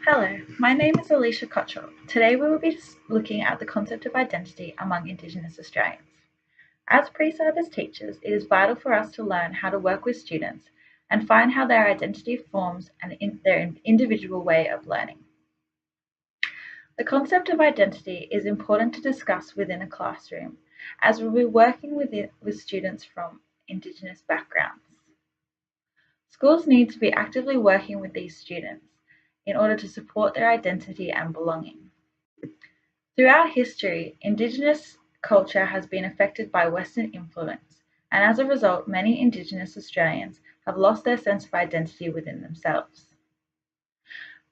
Hello, my name is Alicia Cottrell. Today we will be looking at the concept of identity among Indigenous Australians. As pre-service teachers, it is vital for us to learn how to work with students and find how their identity forms their individual way of learning. The concept of identity is important to discuss within a classroom, as we'll be working with students from Indigenous backgrounds. Schools need to be actively working with these students in order to support their identity and belonging. Throughout history, Indigenous culture has been affected by Western influence, and as a result, many Indigenous Australians have lost their sense of identity within themselves.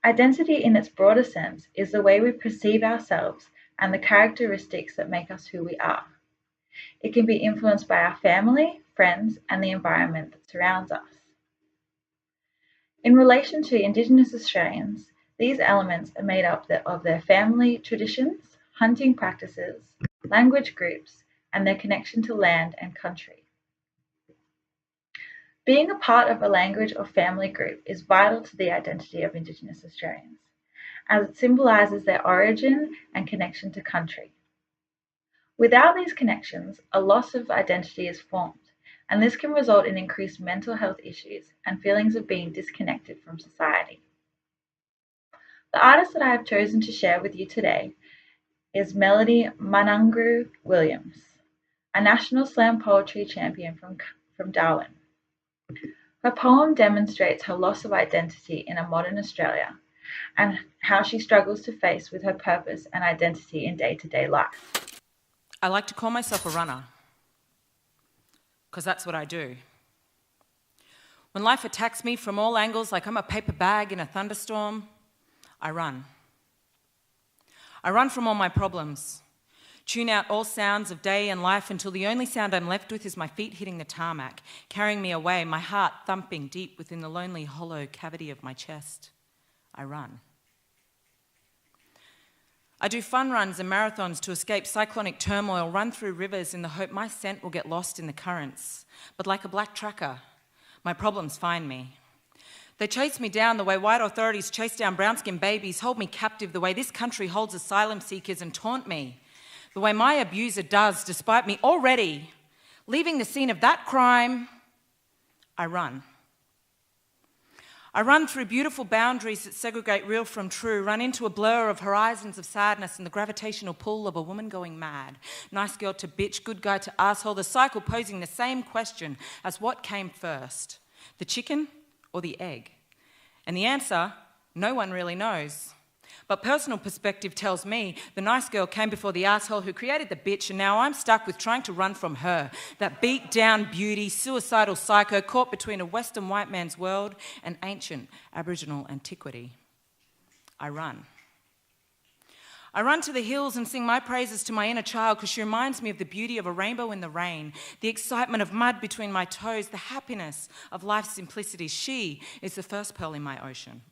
Identity in its broader sense is the way we perceive ourselves and the characteristics that make us who we are. It can be influenced by our family, friends, and the environment that surrounds us. In relation to Indigenous Australians, these elements are made up of their family traditions, hunting practices, language groups, and their connection to land and country. Being a part of a language or family group is vital to the identity of Indigenous Australians, as it symbolises their origin and connection to country. Without these connections, a loss of identity is formed, and this can result in increased mental health issues and feelings of being disconnected from society. The artist that I have chosen to share with you today is Melody Manangru Williams, a National Slam Poetry champion from Darwin. Her poem demonstrates her loss of identity in a modern Australia and how she struggles to face with her purpose and identity in day-to-day life. I like to call myself a runner, because that's what I do. When life attacks me from all angles like I'm a paper bag in a thunderstorm, I run. I run from all my problems, tune out all sounds of day and life until the only sound I'm left with is my feet hitting the tarmac, carrying me away, my heart thumping deep within the lonely, hollow cavity of my chest. I run. I do fun runs and marathons to escape cyclonic turmoil, run through rivers in the hope my scent will get lost in the currents. But like a black tracker, my problems find me. They chase me down the way white authorities chase down brown-skinned babies, hold me captive the way this country holds asylum seekers and taunt me, the way my abuser does despite me already leaving the scene of that crime. I run. I run through beautiful boundaries that segregate real from true, run into a blur of horizons of sadness and the gravitational pull of a woman going mad. Nice girl to bitch, good guy to asshole, the cycle posing the same question as what came first, the chicken or the egg? And the answer, no one really knows. But personal perspective tells me the nice girl came before the asshole who created the bitch, and now I'm stuck with trying to run from her, that beat-down beauty, suicidal psycho caught between a Western white man's world and ancient Aboriginal antiquity. I run. I run to the hills and sing my praises to my inner child because she reminds me of the beauty of a rainbow in the rain, the excitement of mud between my toes, the happiness of life's simplicity. She is the first pearl in my ocean.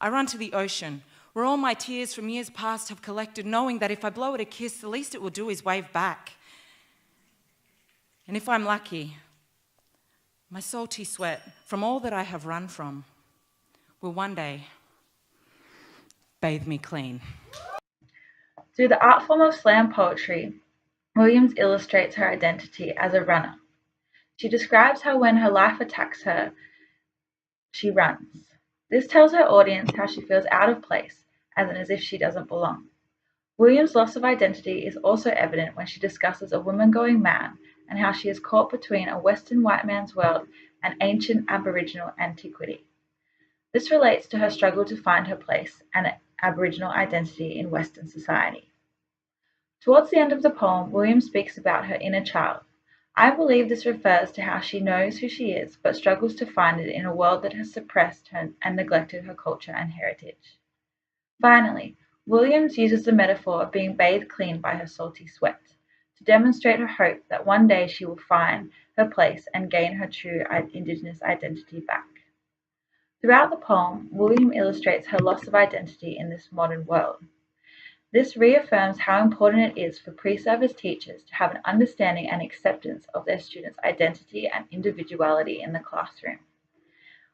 I run to the ocean, where all my tears from years past have collected, knowing that if I blow it a kiss, the least it will do is wave back. And if I'm lucky, my salty sweat from all that I have run from will one day bathe me clean. Through the art form of slam poetry, Williams illustrates her identity as a runner. She describes how when her life attacks her, she runs. This tells her audience how she feels out of place, as if she doesn't belong. Williams' loss of identity is also evident when she discusses a woman going mad and how she is caught between a Western white man's world and ancient Aboriginal antiquity. This relates to her struggle to find her place and Aboriginal identity in Western society. Towards the end of the poem, Williams speaks about her inner child. I believe this refers to how she knows who she is, but struggles to find it in a world that has suppressed her and neglected her culture and heritage. Finally, Williams uses the metaphor of being bathed clean by her salty sweat to demonstrate her hope that one day she will find her place and gain her true Indigenous identity back. Throughout the poem, Williams illustrates her loss of identity in this modern world. This reaffirms how important it is for pre-service teachers to have an understanding and acceptance of their students' identity and individuality in the classroom.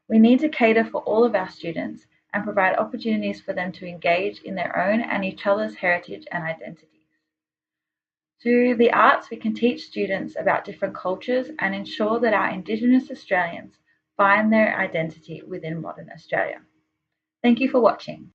We need to cater for all of our students and provide opportunities for them to engage in their own and each other's heritage and identities. Through the arts, we can teach students about different cultures and ensure that our Indigenous Australians find their identity within modern Australia. Thank you for watching.